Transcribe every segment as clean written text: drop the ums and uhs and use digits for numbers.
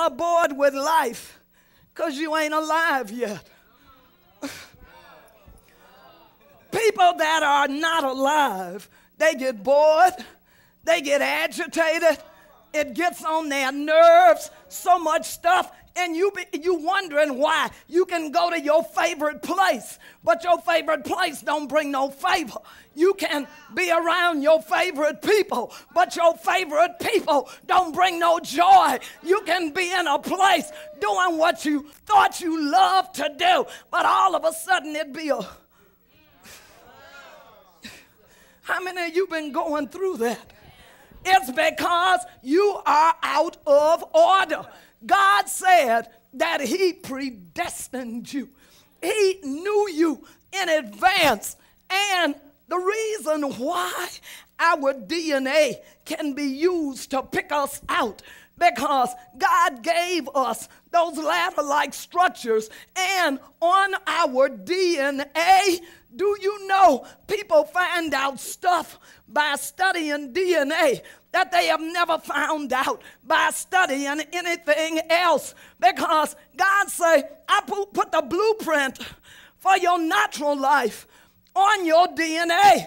are bored with life because you ain't alive yet. People that are not alive, they get bored, they get agitated, it gets on their nerves, so much stuff, and you wondering why. You can go to your favorite place, but your favorite place don't bring no favor. You can be around your favorite people, but your favorite people don't bring no joy. You can be in a place doing what you thought you loved to do, but all of a sudden it be a... How many of you been going through that? It's because you are out of order. God said that he predestined you. He knew you in advance. And the reason why our DNA can be used to pick us out, because God gave us those ladder-like structures, and on our DNA, do you know people find out stuff by studying DNA that they have never found out by studying anything else? Because God say, I put the blueprint for your natural life on your DNA,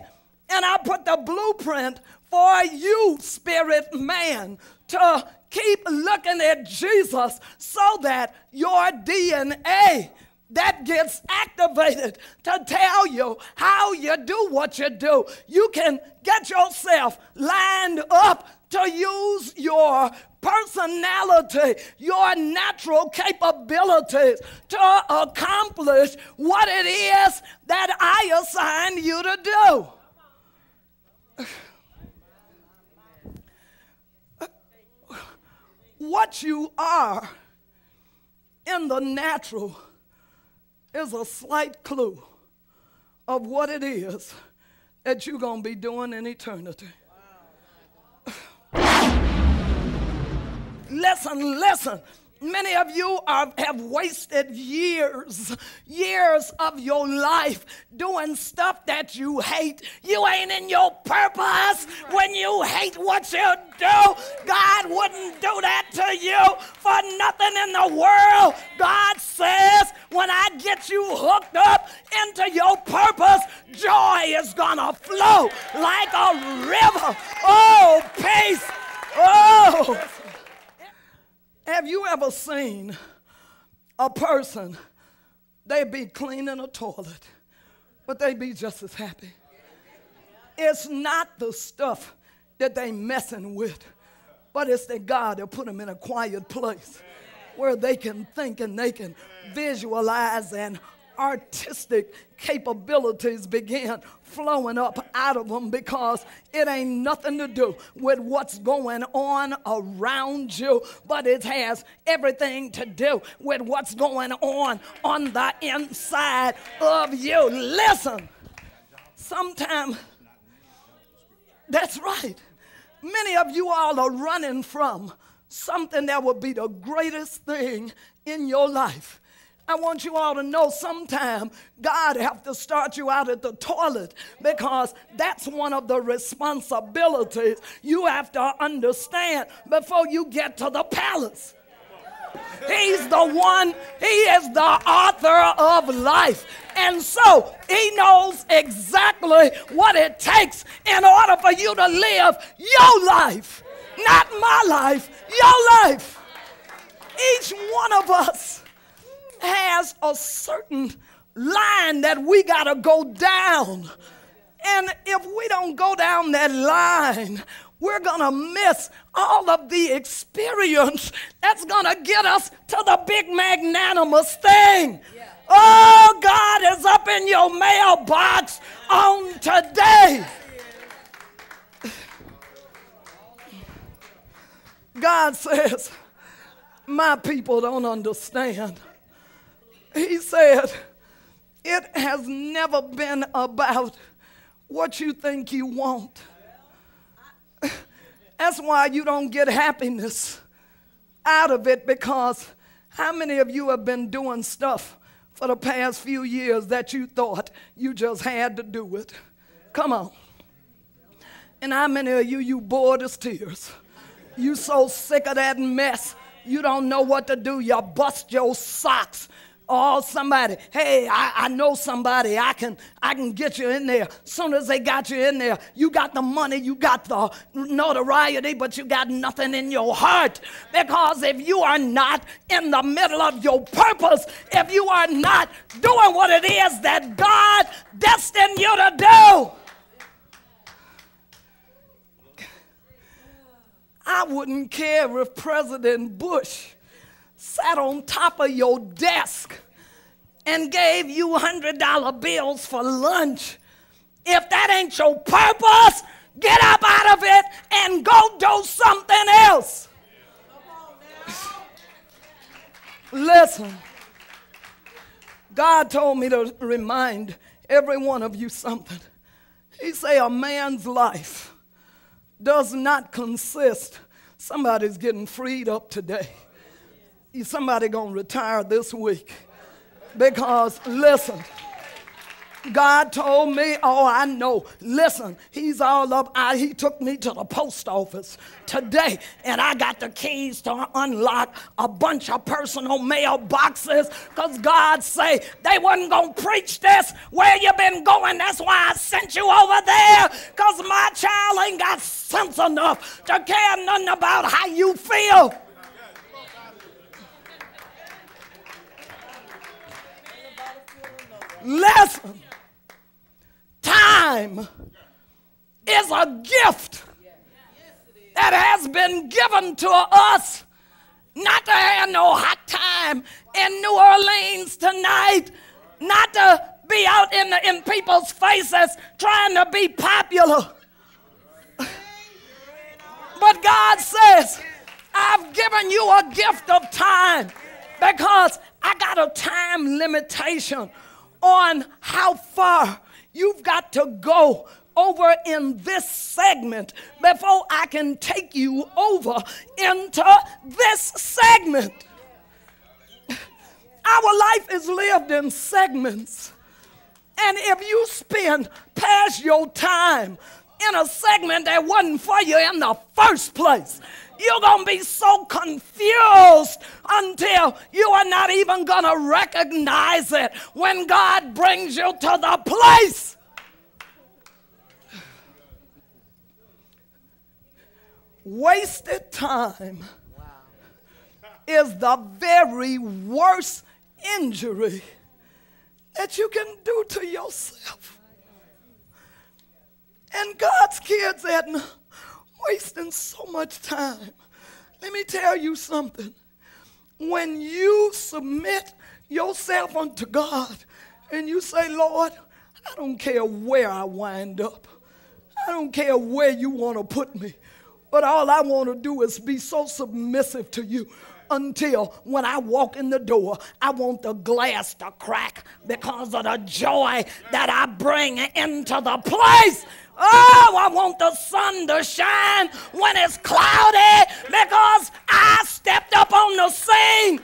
and I put the blueprint for you, spirit man, to keep looking at Jesus so that your DNA that gets activated to tell you how you do what you do. You can get yourself lined up to use your personality, your natural capabilities to accomplish what it is that I assigned you to do. What you are in the natural is a slight clue of what it is that you're going to be doing in eternity. Listen. Many of you have wasted years of your life doing stuff that you hate. You ain't in your purpose when you hate what you do. God wouldn't do that to you for nothing in the world. God says, when I get you hooked up into your purpose, joy is gonna flow like a river. Oh, peace. Oh. Have you ever seen a person, they be cleaning a toilet, but they be just as happy? It's not the stuff that they messing with, but it's that God will put them in a quiet place where they can think and they can visualize, and artistic capabilities begin flowing up out of them, because it ain't nothing to do with what's going on around you, but it has everything to do with what's going on the inside of you. Listen, sometimes, that's right, many of you all are running from something that would be the greatest thing in your life. I want you all to know sometime God have to start you out at the toilet, because that's one of the responsibilities you have to understand before you get to the palace. He's the one, he is the author of life. And so he knows exactly what it takes in order for you to live your life. Not my life, your life. Each one of us has a certain line that we got to go down. And if we don't go down that line, we're going to miss all of the experience that's going to get us to the big magnanimous thing. Yeah. Oh, God is up in your mailbox on today. God says, my people don't understand. He said, it has never been about what you think you want. That's why you don't get happiness out of it, because how many of you have been doing stuff for the past few years that you thought you just had to do it? Come on. And how many of you bored as tears? You so sick of that mess You don't know what to do. You bust your socks. Oh, somebody, hey, I know somebody. I can get you in there. Soon as they got you in there, you got the money, you got the notoriety, but you got nothing in your heart. Because if you are not in the middle of your purpose, if you are not doing what it is that God destined you to do, I wouldn't care if President Bush sat on top of your desk and gave you $100 bills for lunch. If that ain't your purpose, get up out of it and go do something else. Listen, God told me to remind every one of you something. He say a man's life does not consist. Somebody's getting freed up today. Somebody gonna retire this week because listen, God told me, oh, I know. Listen, he's all up. He took me to the post office today, and I got the keys to unlock a bunch of personal mail boxes because God say they wasn't going to preach this where you been going. That's why I sent you over there, because my child ain't got sense enough to care nothing about how you feel. Listen, time is a gift that has been given to us, not to have no hot time in New Orleans tonight, not to be out in people's faces trying to be popular. But God says, I've given you a gift of time because I got a time limitation on how far you've got to go over in this segment before I can take you over into this segment. Our life is lived in segments. And if you spend past your time in a segment that wasn't for you in the first place, you're going to be so confused until you are not even going to recognize it when God brings you to the place. Wasted time is the very worst injury that you can do to yourself. And God's kids at wasting so much time. Let me tell you something. When you submit yourself unto God and you say, Lord, I don't care where I wind up. I don't care where you want to put me. But all I want to do is be so submissive to you until when I walk in the door, I want the glass to crack because of the joy that I bring into the place. Oh, I want the sun to shine when it's cloudy because I stepped up on the scene.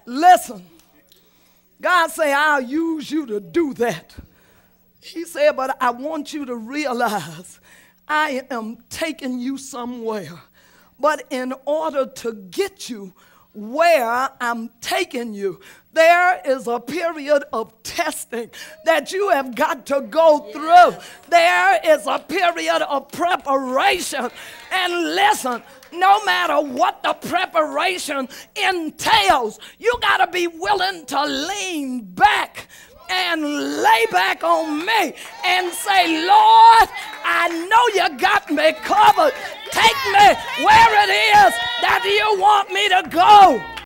Listen, God say, I'll use you to do that. He said, but I want you to realize I am taking you somewhere. But in order to get you where I'm taking you, there is a period of testing that you have got to go through. There is a period of preparation. And listen, no matter what the preparation entails, you got to be willing to lean back and lay back on me and say, Lord, I know you got me covered. Take me where it is that you want me to go.